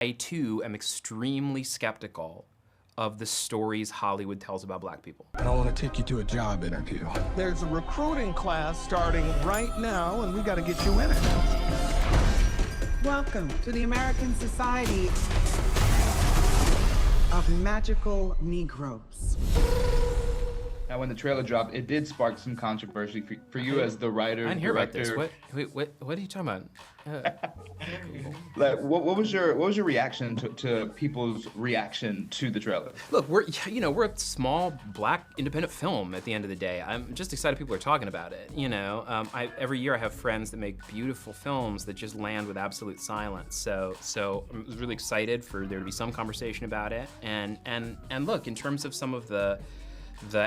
I too am extremely skeptical of the stories Hollywood tells about black people. I don't want to take you to a job interview. There's a recruiting class starting right now, and we got to get you in it. Welcome to the American Society of Magical Negroes. Now, when the trailer dropped, it did spark some controversy for you as the writer. I didn't hear about this. director. What are you talking about? Like, what was your reaction to people's reaction to the trailer? Look, we're a small black independent film at the end of the day. I'm just excited people are talking about it. Every year I have friends that make beautiful films that just land with absolute silence. So I'm really excited for there to be some conversation about it. And look, in terms of some of the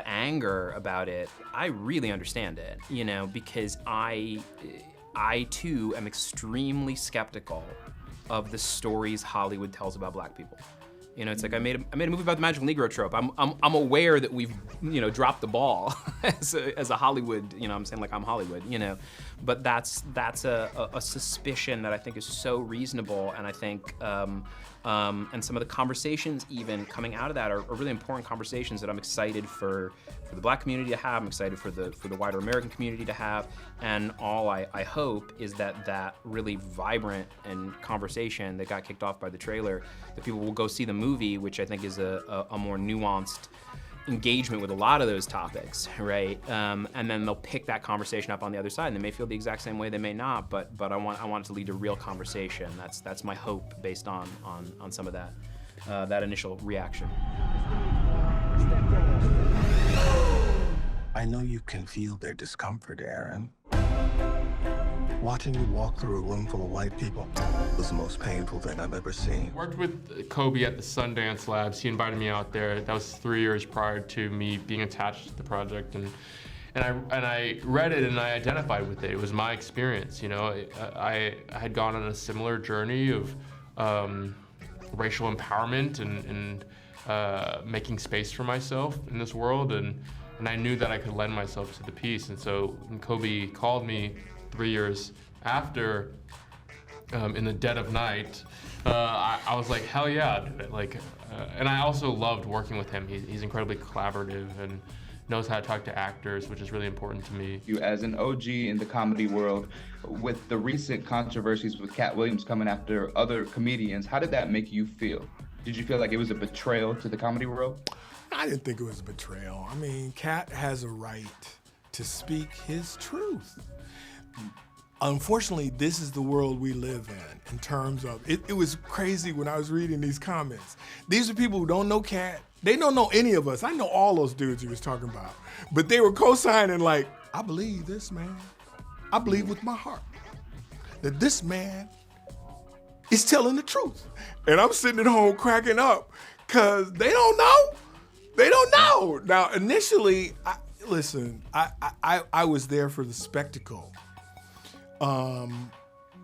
anger about it, I really understand it, because I too am extremely skeptical of the stories Hollywood tells about black people. It's like I made a movie about the Magical Negro trope. I'm aware that we've dropped the ball as a Hollywood. I'm saying like I'm Hollywood. But that's a suspicion that I think is so reasonable, and I think and some of the conversations even coming out of that are really important conversations that I'm excited for the black community to have. I'm excited for the wider American community to have, and all I hope is that really vibrant and conversation that got kicked off by the trailer, that people will go see the movie, which I think is a more nuanced engagement with a lot of those topics, right? And then they'll pick that conversation up on the other side, and they may feel the exact same way, they may not, but I want it to lead to real conversation. That's my hope based on some of that initial reaction. I know you can feel their discomfort, Aaron. Watching you walk through a room full of white people was the most painful thing I've ever seen. Worked with Kobi at the Sundance Labs. He invited me out there. That was 3 years prior to me being attached to the project, and I read it and I identified with it. It was my experience. I had gone on a similar journey of racial empowerment and making space for myself in this world, and I knew that I could lend myself to the piece. And so when Kobi called me 3 years after, in the dead of night, I was like, hell yeah, I'll do it. And I also loved working with him. He's incredibly collaborative and knows how to talk to actors, which is really important to me. You, as an OG in the comedy world, with the recent controversies with Cat Williams coming after other comedians, how did that make you feel? Did you feel like it was a betrayal to the comedy world? I didn't think it was a betrayal. I mean, Cat has a right to speak his truth. Unfortunately, this is the world we live in terms of, it was crazy when I was reading these comments. These are people who don't know Cat. They don't know any of us. I know all those dudes he was talking about. But they were co-signing like, I believe this man. I believe with my heart that this man is telling the truth. And I'm sitting at home cracking up because they don't know. They don't know. Now, initially, I was there for the spectacle.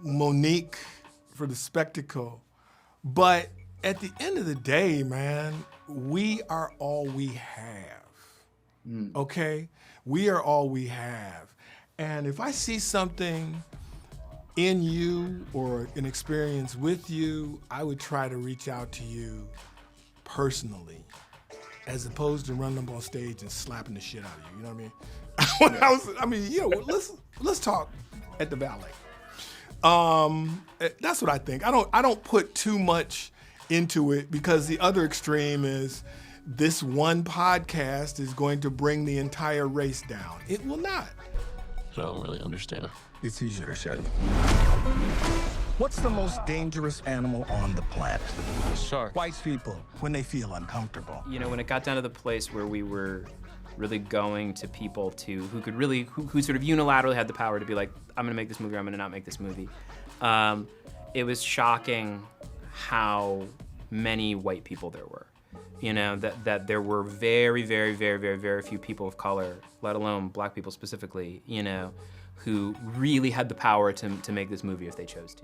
Monique for the spectacle. But at the end of the day, man, we are all we have. Okay? We are all we have. And if I see something in you or an experience with you, I would try to reach out to you personally, as opposed to running up on stage and slapping the shit out of you. You know what I mean? Let's talk at the ballet. That's what I think. I don't put too much into it, because the other extreme is this one podcast is going to bring the entire race down. It will not. I don't really understand. It's easier to say. What's the most dangerous animal on the planet? Shark. White people, when they feel uncomfortable. When it got down to the place where we were really going to people who sort of unilaterally had the power to be like, I'm gonna make this movie, or I'm gonna not make this movie. It was shocking how many white people there were. That there were very, very, very, very, very few people of color, let alone black people specifically, who really had the power to make this movie if they chose to.